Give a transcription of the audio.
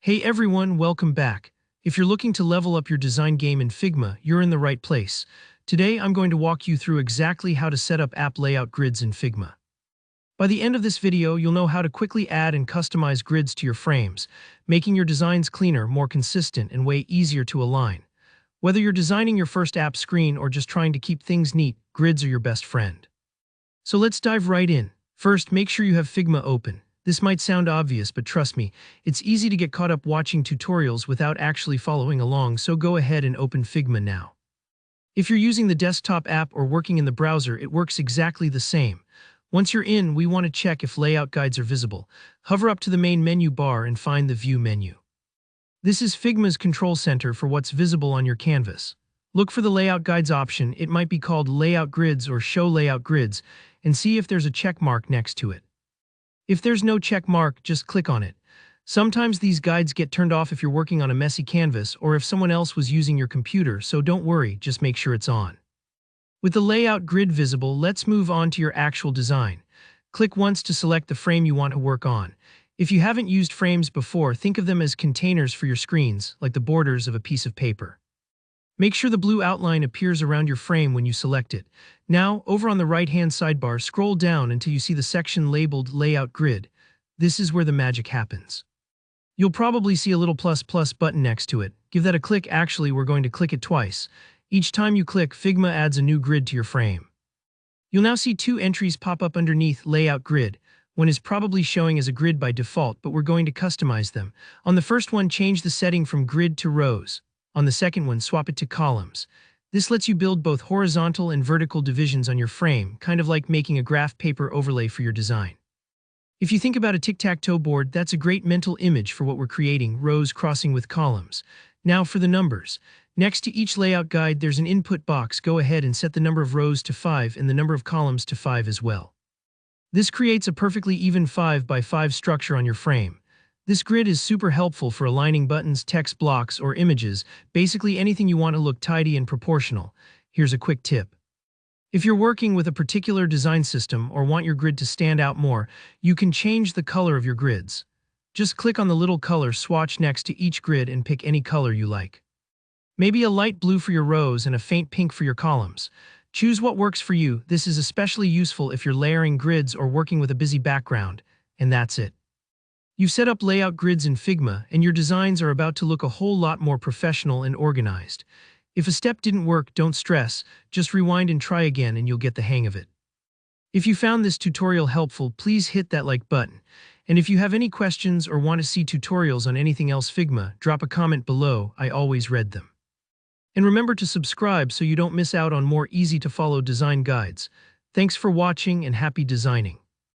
Hey everyone, welcome back. If you're looking to level up your design game in Figma, you're in the right place. Today I'm going to walk you through exactly how to set up app layout grids in Figma. By the end of this video, you'll know how to quickly add and customize grids to your frames, making your designs cleaner, more consistent, and way easier to align. Whether you're designing your first app screen or just trying to keep things neat, grids are your best friend. So let's dive right in. First, make sure you have Figma open. This might sound obvious, but trust me, it's easy to get caught up watching tutorials without actually following along, so go ahead and open Figma now. If you're using the desktop app or working in the browser, it works exactly the same. Once you're in, we want to check if layout guides are visible. Hover up to the main menu bar and find the View menu. This is Figma's control center for what's visible on your canvas. Look for the Layout Guides option. It might be called Layout Grids or Show Layout Grids, and see if there's a check mark next to it. If there's no check mark, just click on it. Sometimes these guides get turned off if you're working on a messy canvas or if someone else was using your computer, so don't worry, just make sure it's on. With the layout grid visible, let's move on to your actual design. Click once to select the frame you want to work on. If you haven't used frames before, think of them as containers for your screens, like the borders of a piece of paper. Make sure the blue outline appears around your frame when you select it. Now, over on the right-hand sidebar, scroll down until you see the section labeled Layout Grid. This is where the magic happens. You'll probably see a little plus button next to it. Give that a click. Actually, we're going to click it twice. Each time you click, Figma adds a new grid to your frame. You'll now see two entries pop up underneath Layout Grid. One is probably showing as a grid by default, but we're going to customize them. On the first one, change the setting from grid to rows. On the second one, swap it to columns. This lets you build both horizontal and vertical divisions on your frame, kind of like making a graph paper overlay for your design. If you think about a tic-tac-toe board, that's a great mental image for what we're creating, rows crossing with columns. Now for the numbers. Next to each layout guide, there's an input box. Go ahead and set the number of rows to 5 and the number of columns to 5 as well. This creates a perfectly even 5 by 5 structure on your frame. This grid is super helpful for aligning buttons, text blocks, or images, basically anything you want to look tidy and proportional. Here's a quick tip. If you're working with a particular design system or want your grid to stand out more, you can change the color of your grids. Just click on the little color swatch next to each grid and pick any color you like. Maybe a light blue for your rows and a faint pink for your columns. Choose what works for you. This is especially useful if you're layering grids or working with a busy background. And that's it. You've set up layout grids in Figma, and your designs are about to look a whole lot more professional and organized. If a step didn't work, don't stress. Just rewind and try again and you'll get the hang of it. If you found this tutorial helpful, please hit that like button. And if you have any questions or want to see tutorials on anything else Figma, drop a comment below. I always read them. And remember to subscribe so you don't miss out on more easy-to-follow design guides. Thanks for watching and happy designing.